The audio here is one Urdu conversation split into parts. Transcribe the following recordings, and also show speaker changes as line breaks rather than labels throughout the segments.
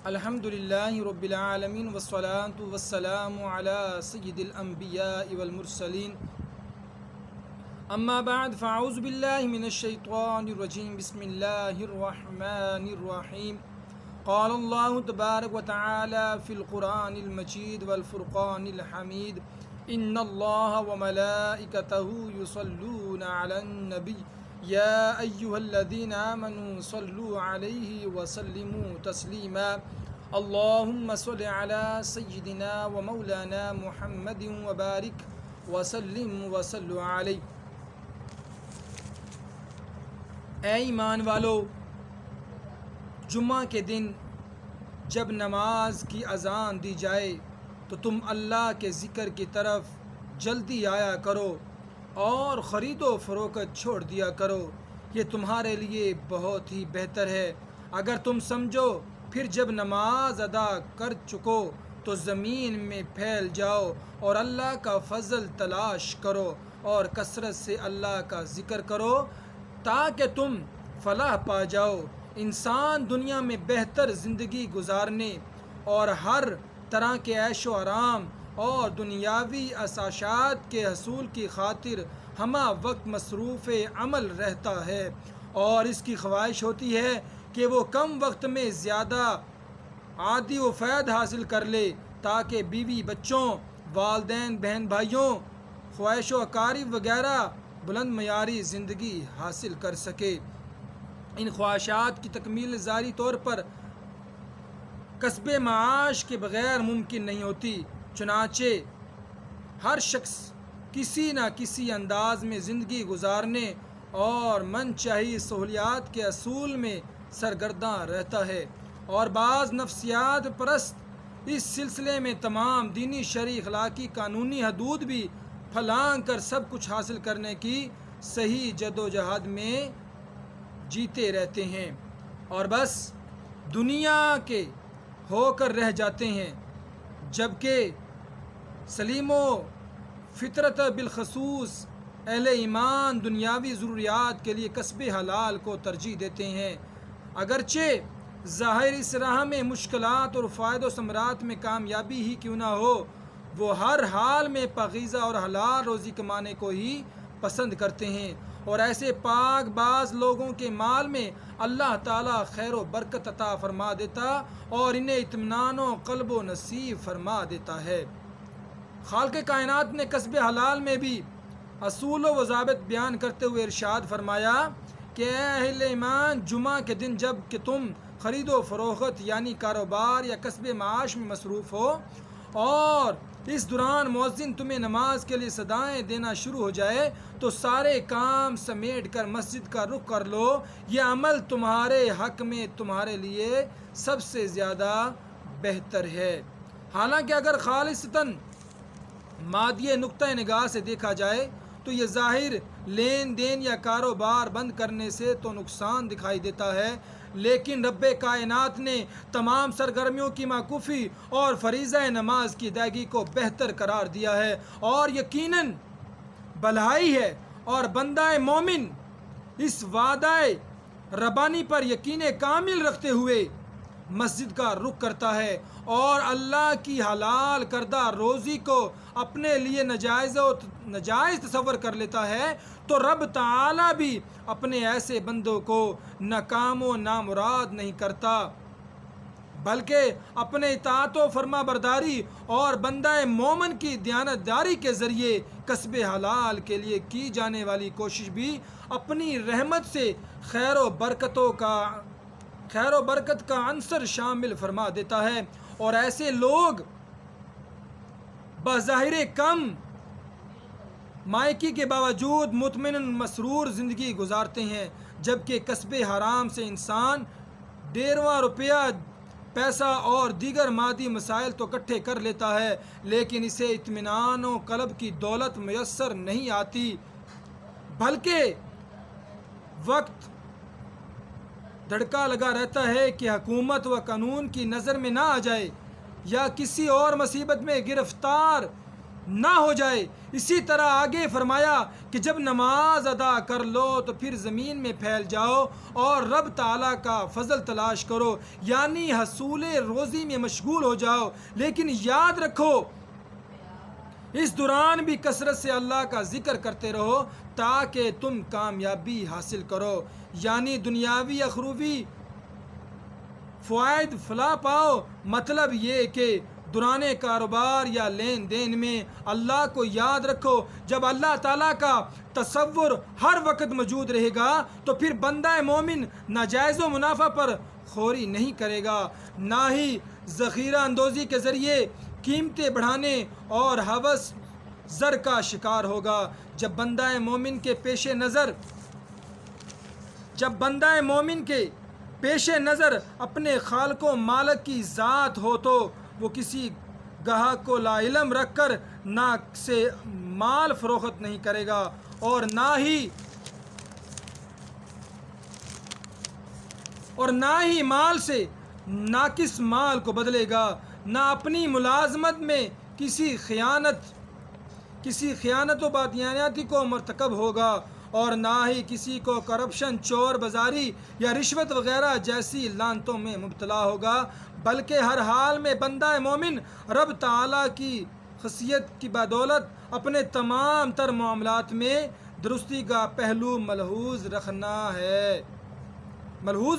الحمد لله رب العالمين والصلاة والسلام على سيد الأنبياء والمرسلين أما بعد فأعوذ بالله من الشيطان الرجيم بسم الله الرحمن الرحيم قال الله تبارك وتعالى في القرآن المجيد والفرقان الحميد إن الله وملائكته يصلون على النبي يا أيها الذين آمنوا صلوا عليه وسلموا تسليما اللهم صل على سيدنا ومولانا محمد وبارك وسلم وصلوا عليه۔ اے ایمان والو، جمعہ کے دن جب نماز کی اذان دی جائے تو تم اللہ کے ذکر کی طرف جلدی آیا کرو اور خرید و فروخت چھوڑ دیا کرو، یہ تمہارے لیے بہت ہی بہتر ہے۔ اگر تم سمجھو پھر جب نماز ادا کر چکو تو زمین میں پھیل جاؤ اور اللہ کا فضل تلاش کرو اور کثرت سے اللہ کا ذکر کرو تاکہ تم فلاح پا جاؤ۔ انسان دنیا میں بہتر زندگی گزارنے اور ہر طرح کے عیش و آرام اور دنیاوی اساشات کے حصول کی خاطر ہمہ وقت مصروف عمل رہتا ہے، اور اس کی خواہش ہوتی ہے کہ وہ کم وقت میں زیادہ عادی و فائد حاصل کر لے تاکہ بیوی بچوں، والدین، بہن بھائیوں، خواہش و اقارب وغیرہ بلند معیاری زندگی حاصل کر سکے۔ ان خواہشات کی تکمیل ظاہری طور پر کسب معاش کے بغیر ممکن نہیں ہوتی، چنانچہ ہر شخص کسی نہ کسی انداز میں زندگی گزارنے اور من چاہی سہولیات کے اصول میں سرگرداں رہتا ہے، اور بعض نفسیات پرست اس سلسلے میں تمام دینی، شرعی، اخلاقی، قانونی حدود بھی پھلانگ کر سب کچھ حاصل کرنے کی صحیح جد و جہد میں جیتے رہتے ہیں اور بس دنیا کے ہو کر رہ جاتے ہیں، جبکہ سلیم و فطرت بالخصوص اہل ایمان دنیاوی ضروریات کے لیے کسب حلال کو ترجیح دیتے ہیں، اگرچہ ظاہر اس راہ میں مشکلات اور فائد و ثمرات میں کامیابی ہی کیوں نہ ہو، وہ ہر حال میں پاکیزہ اور حلال روزی کمانے کو ہی پسند کرتے ہیں، اور ایسے پاک باز لوگوں کے مال میں اللہ تعالیٰ خیر و برکت عطا فرما دیتا اور انہیں اطمینان و قلب و نصیب فرما دیتا ہے۔ خالق کائنات نے کسب حلال میں بھی اصول و ضوابط بیان کرتے ہوئے ارشاد فرمایا کہ اے اہل ایمان، جمعہ کے دن جب کہ تم خرید و فروخت یعنی کاروبار یا کسب معاش میں مصروف ہو اور اس دوران مؤذن تمہیں نماز کے لیے صدائیں دینا شروع ہو جائے تو سارے کام سمیٹ کر مسجد کا رخ کر لو، یہ عمل تمہارے حق میں تمہارے لیے سب سے زیادہ بہتر ہے۔ حالانکہ اگر خالصتاً مادی نقطۂ نگاہ سے دیکھا جائے تو یہ ظاہر لین دین یا کاروبار بند کرنے سے تو نقصان دکھائی دیتا ہے، لیکن رب کائنات نے تمام سرگرمیوں کی موقوفی اور فریضہ نماز کی ادائیگی کو بہتر قرار دیا ہے، اور یقیناً بھلائی ہے، اور بندہ مومن اس وعدہ ربانی پر یقین کامل رکھتے ہوئے مسجد کا رخ کرتا ہے اور اللہ کی حلال کردہ روزی کو اپنے لیے ناجائز تصور کر لیتا ہے تو رب تعالیٰ بھی اپنے ایسے بندوں کو ناکام و نامراد نہیں کرتا، بلکہ اپنے اطاعت و فرما برداری اور بندہ مومن کی دیانتداری کے ذریعے کسب حلال کے لیے کی جانے والی کوشش بھی اپنی رحمت سے خیر و برکت کا عنصر شامل فرما دیتا ہے، اور ایسے لوگ بظاہر کم مائکی کے باوجود مطمئن مسرور زندگی گزارتے ہیں، جبکہ کسب حرام سے انسان ڈیرواں روپیہ، پیسہ اور دیگر مادی مسائل تو اکٹھے کر لیتا ہے، لیکن اسے اطمینان و قلب کی دولت میسر نہیں آتی، بلکہ وقت دھڑکا لگا رہتا ہے کہ حکومت و قانون کی نظر میں نہ آ جائے یا کسی اور مصیبت میں گرفتار نہ ہو جائے۔ اسی طرح آگے فرمایا کہ جب نماز ادا کر لو تو پھر زمین میں پھیل جاؤ اور رب تعالیٰ کا فضل تلاش کرو، یعنی حصول روزی میں مشغول ہو جاؤ۔ لیکن یاد رکھو اس دوران بھی کثرت سے اللہ کا ذکر کرتے رہو تاکہ تم کامیابی حاصل کرو، یعنی دنیاوی اخروی فوائد فلاح پاؤ۔ مطلب یہ کہ دوران کاروبار یا لین دین میں اللہ کو یاد رکھو۔ جب اللہ تعالیٰ کا تصور ہر وقت موجود رہے گا تو پھر بندہ مومن ناجائز و منافع پر خوری نہیں کرے گا، نہ ہی ذخیرہ اندوزی کے ذریعے قیمتیں بڑھانے اور ہوس زر کا شکار ہوگا۔ جب بندہ مومن کے پیش نظر اپنے خالق و مالک کی ذات ہو تو وہ کسی گاہک کو لا علم رکھ کر نہ سے مال فروخت نہیں کرے گا اور نہ ہی مال سے ناقص مال کو بدلے گا، نہ اپنی ملازمت میں کسی خیانت و بددیانتی کو مرتکب ہوگا اور نہ ہی کسی کو کرپشن، چور بازاری یا رشوت وغیرہ جیسی لعنتوں میں مبتلا ہوگا، بلکہ ہر حال میں بندہ مومن رب تعالیٰ کی خشیت کی بدولت اپنے تمام تر معاملات میں درستی کا پہلو ملحوظ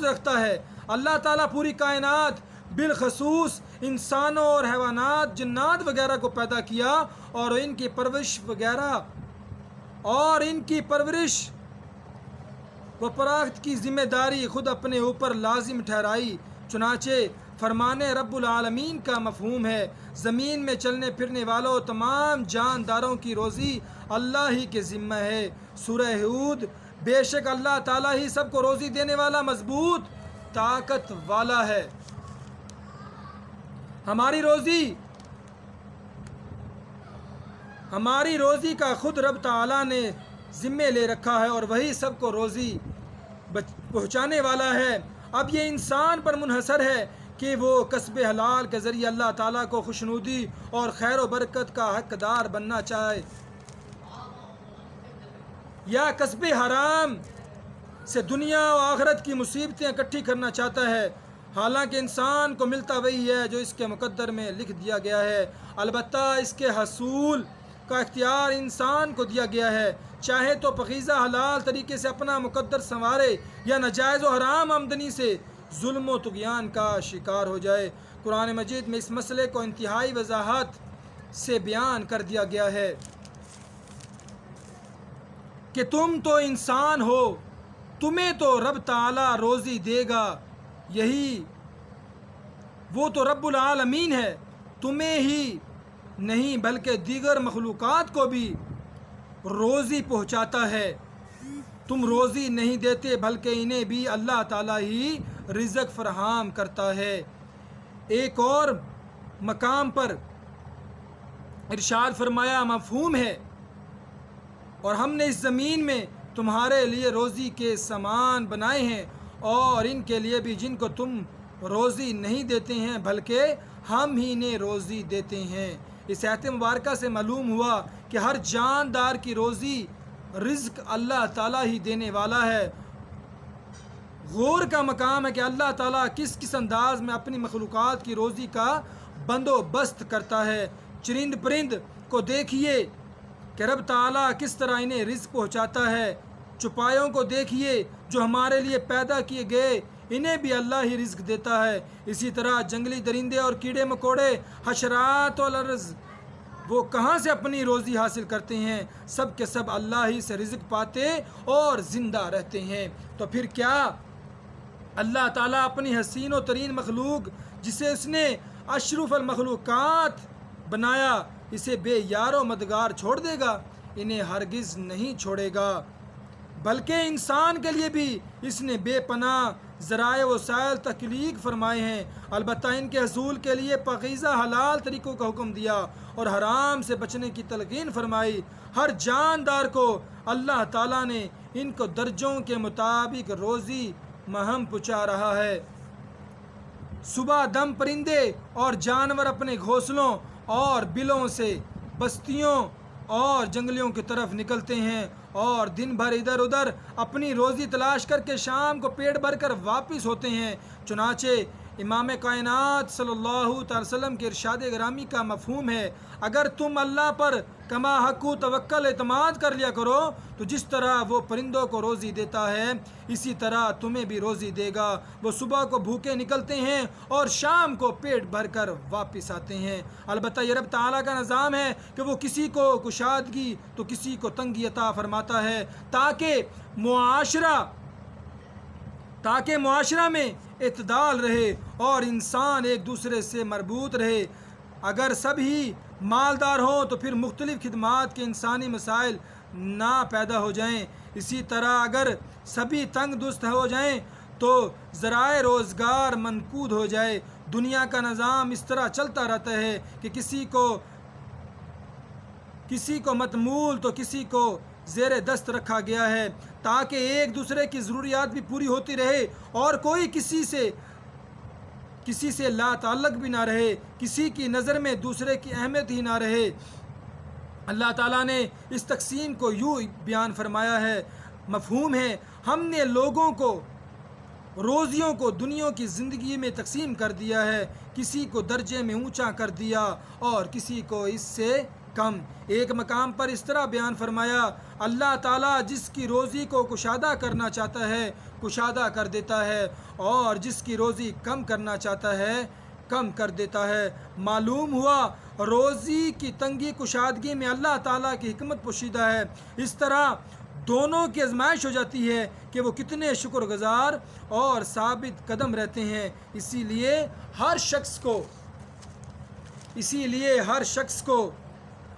رکھتا ہے۔ اللہ تعالیٰ پوری کائنات بالخصوص انسانوں اور حیوانات، جنات وغیرہ کو پیدا کیا اور ان کی پرورش و پراخت کی ذمہ داری خود اپنے اوپر لازم ٹھہرائی۔ چنانچہ فرمان رب العالمین کا مفہوم ہے زمین میں چلنے پھرنے والوں تمام جانداروں کی روزی اللہ ہی کے ذمہ ہے۔ سورہ ہود: بے شک اللہ تعالیٰ ہی سب کو روزی دینے والا مضبوط طاقت والا ہے۔ ہماری روزی کا خود رب تعالیٰ نے ذمہ لے رکھا ہے اور وہی سب کو روزی پہنچانے والا ہے۔ اب یہ انسان پر منحصر ہے کہ وہ کسب حلال کے ذریعے اللہ تعالیٰ کو خوشنودی اور خیر و برکت کا حقدار بننا چاہے یا کسب حرام سے دنیا و آخرت کی مصیبتیں اکٹھی کرنا چاہتا ہے۔ حالانکہ انسان کو ملتا وہی ہے جو اس کے مقدر میں لکھ دیا گیا ہے، البتہ اس کے حصول کا اختیار انسان کو دیا گیا ہے، چاہے تو پاکیزہ حلال طریقے سے اپنا مقدر سنوارے یا ناجائز و حرام آمدنی سے ظلم و طغیان کا شکار ہو جائے۔ قرآن مجید میں اس مسئلے کو انتہائی وضاحت سے بیان کر دیا گیا ہے کہ تم تو انسان ہو، تمہیں تو رب تعالیٰ روزی دے گا، وہ تو رب العالمین ہے، تمہیں ہی نہیں بلکہ دیگر مخلوقات کو بھی روزی پہنچاتا ہے۔ تم روزی نہیں دیتے بلکہ انہیں بھی اللہ تعالیٰ ہی رزق فراہم کرتا ہے۔ ایک اور مقام پر ارشاد فرمایا مفہوم ہے، اور ہم نے اس زمین میں تمہارے لیے روزی کے سامان بنائے ہیں اور ان کے لیے بھی جن کو تم روزی نہیں دیتے ہیں بلکہ ہم ہی نے روزی دیتے ہیں۔ اس آیت مبارکہ سے معلوم ہوا کہ ہر جاندار کی روزی رزق اللہ تعالیٰ ہی دینے والا ہے۔ غور کا مقام ہے کہ اللہ تعالیٰ کس انداز میں اپنی مخلوقات کی روزی کا بندوبست کرتا ہے۔ چرند پرند کو دیکھیے کہ رب تعالیٰ کس طرح انہیں رزق پہنچاتا ہے، چوپایوں کو دیکھیے جو ہمارے لیے پیدا کیے گئے، انہیں بھی اللہ ہی رزق دیتا ہے۔ اسی طرح جنگلی درندے اور کیڑے مکوڑے، حشرات والارض، وہ کہاں سے اپنی روزی حاصل کرتے ہیں؟ سب کے سب اللہ ہی سے رزق پاتے اور زندہ رہتے ہیں۔ تو پھر کیا اللہ تعالیٰ اپنی حسین و ترین مخلوق جسے اس نے اشرف المخلوقات بنایا، اسے بے یار و مددگار چھوڑ دے گا؟ انہیں ہرگز نہیں چھوڑے گا، بلکہ انسان کے لیے بھی اس نے بے پناہ ذرائع وسائل تخلیق فرمائے ہیں، البتہ ان کے حصول کے لیے پاکیزہ حلال طریقوں کا حکم دیا اور حرام سے بچنے کی تلقین فرمائی۔ ہر جاندار کو اللہ تعالیٰ نے ان کو درجوں کے مطابق روزی مہم پہنچا رہا ہے۔ صبح دم پرندے اور جانور اپنے گھونسلوں اور بلوں سے بستیوں اور جنگلیوں کی طرف نکلتے ہیں اور دن بھر ادھر ادھر اپنی روزی تلاش کر کے شام کو پیٹ بھر کر واپس ہوتے ہیں۔ چنانچہ امام کائنات صلی اللہ تعالی وسلم کے ارشاد گرامی کا مفہوم ہے، اگر تم اللہ پر کما حق توکل اعتماد کر لیا کرو تو جس طرح وہ پرندوں کو روزی دیتا ہے اسی طرح تمہیں بھی روزی دے گا۔ وہ صبح کو بھوکے نکلتے ہیں اور شام کو پیٹ بھر کر واپس آتے ہیں۔ البتہ یہ رب تعالیٰ کا نظام ہے کہ وہ کسی کو کشادگی تو کسی کو تنگی عطا فرماتا ہے تاکہ معاشرہ میں اعتدال رہے اور انسان ایک دوسرے سے مربوط رہے۔ اگر سب ہی مالدار ہوں تو پھر مختلف خدمات کے انسانی مسائل نہ پیدا ہو جائیں۔ اسی طرح اگر سبھی تنگ دست ہو جائیں تو ذرائع روزگار منقود ہو جائے۔ دنیا کا نظام اس طرح چلتا رہتا ہے کہ کسی کو متمول تو کسی کو زیر دست رکھا گیا ہے تاکہ ایک دوسرے کی ضروریات بھی پوری ہوتی رہے اور کوئی کسی سے لا تعلق بھی نہ رہے، کسی کی نظر میں دوسرے کی اہمیت ہی نہ رہے۔ اللہ تعالیٰ نے اس تقسیم کو یوں بیان فرمایا ہے، مفہوم ہے، ہم نے لوگوں کو روزیوں کو دنیا کی زندگی میں تقسیم کر دیا ہے، کسی کو درجے میں اونچا کر دیا اور کسی کو اس سے کم۔ ایک مقام پر اس طرح بیان فرمایا، اللہ تعالیٰ جس کی روزی کو کشادہ کرنا چاہتا ہے کشادہ کر دیتا ہے اور جس کی روزی کم کرنا چاہتا ہے کم کر دیتا ہے۔ معلوم ہوا روزی کی تنگی کشادگی میں اللہ تعالیٰ کی حکمت پوشیدہ ہے۔ اس طرح دونوں کی آزمائش ہو جاتی ہے کہ وہ کتنے شکر گزار اور ثابت قدم رہتے ہیں۔ اسی لیے ہر شخص کو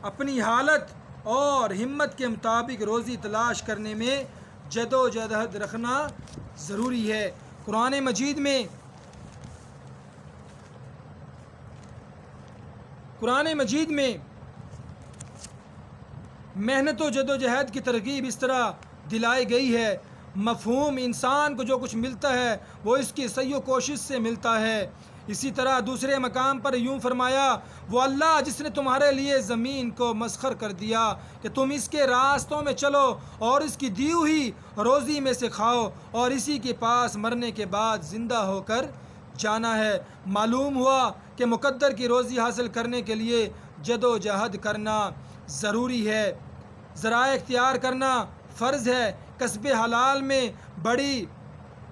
اپنی حالت اور ہمت کے مطابق روزی تلاش کرنے میں جدوجہد رکھنا ضروری ہے۔ قرآن مجید میں محنت و جدوجہد کی ترغیب اس طرح دلائی گئی ہے، مفہوم انسان کو جو کچھ ملتا ہے وہ اس کی سعی و کوشش سے ملتا ہے۔ اسی طرح دوسرے مقام پر یوں فرمایا، وہ اللہ جس نے تمہارے لیے زمین کو مسخر کر دیا کہ تم اس کے راستوں میں چلو اور اس کی دی ہوئی روزی میں سے کھاؤ اور اسی کے پاس مرنے کے بعد زندہ ہو کر جانا ہے۔ معلوم ہوا کہ مقدر کی روزی حاصل کرنے کے لیے جدوجہد کرنا ضروری ہے، ذرائع اختیار کرنا فرض ہے۔ کسب حلال میں بڑی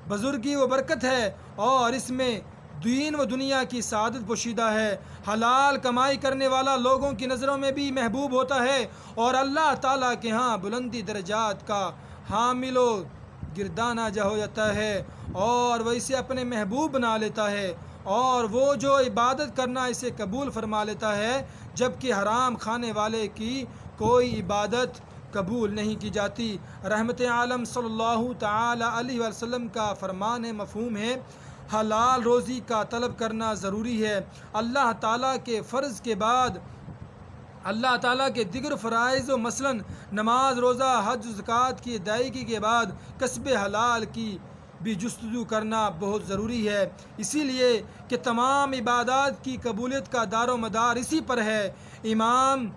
بزرگی و برکت ہے اور اس میں دین و دنیا کی سعادت پوشیدہ ہے۔ حلال کمائی کرنے والا لوگوں کی نظروں میں بھی محبوب ہوتا ہے اور اللہ تعالیٰ کے ہاں بلندی درجات کا حامل و گردانہ جا ہو جاتا ہے اور وہ اسے اپنے محبوب بنا لیتا ہے اور وہ جو عبادت کرنا اسے قبول فرما لیتا ہے، جبکہ حرام کھانے والے کی کوئی عبادت قبول نہیں کی جاتی۔ رحمت عالم صلی اللہ تعالی علیہ وسلم کا فرمان مفہوم ہے، حلال روزی کا طلب کرنا ضروری ہے۔ اللہ تعالیٰ کے فرض کے بعد اللہ تعالیٰ کے دیگر فرائض و مثلاً نماز، روزہ، حج و زکوٰۃ کی ادائیگی کے بعد کسب حلال کی بھی جستجو کرنا بہت ضروری ہے، اسی لیے کہ تمام عبادات کی قبولیت کا دار و مدار اسی پر ہے۔ امام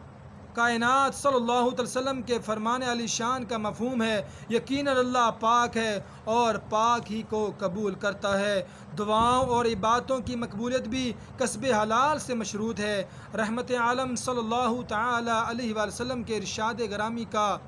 کائنات صلی اللہ علیہ وسلم کے فرمان علی شان کا مفہوم ہے، یقیناً اللہ پاک ہے اور پاک ہی کو قبول کرتا ہے۔ دعاؤں اور عبادتوں کی مقبولیت بھی کسب حلال سے مشروط ہے۔ رحمت عالم صلی اللہ تعالی علیہ وسلم کے ارشاد گرامی کا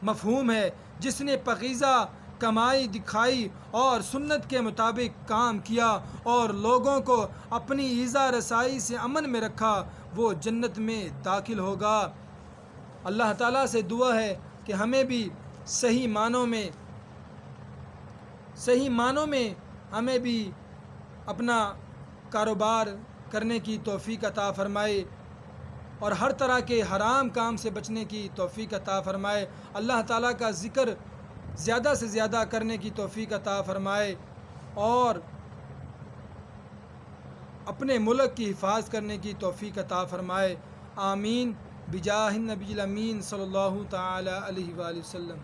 مفہوم ہے، جس نے پاکیزہ کمائی دکھائی اور سنت کے مطابق کام کیا اور لوگوں کو اپنی ایذا رسائی سے امن میں رکھا، وہ جنت میں داخل ہوگا۔ اللہ تعالیٰ سے دعا ہے کہ ہمیں بھی صحیح معنوں میں ہمیں بھی اپنا کاروبار کرنے کی توفیق عطا فرمائے اور ہر طرح کے حرام کام سے بچنے کی توفیق عطا فرمائے۔ اللہ تعالیٰ کا ذکر زیادہ سے زیادہ کرنے کی توفیق عطا فرمائے اور اپنے ملک کی حفاظت کرنے کی توفیق عطا فرمائے۔ آمین بجاہ النبی الامین صلی اللہ تعالی علیہ وآلہ وسلم۔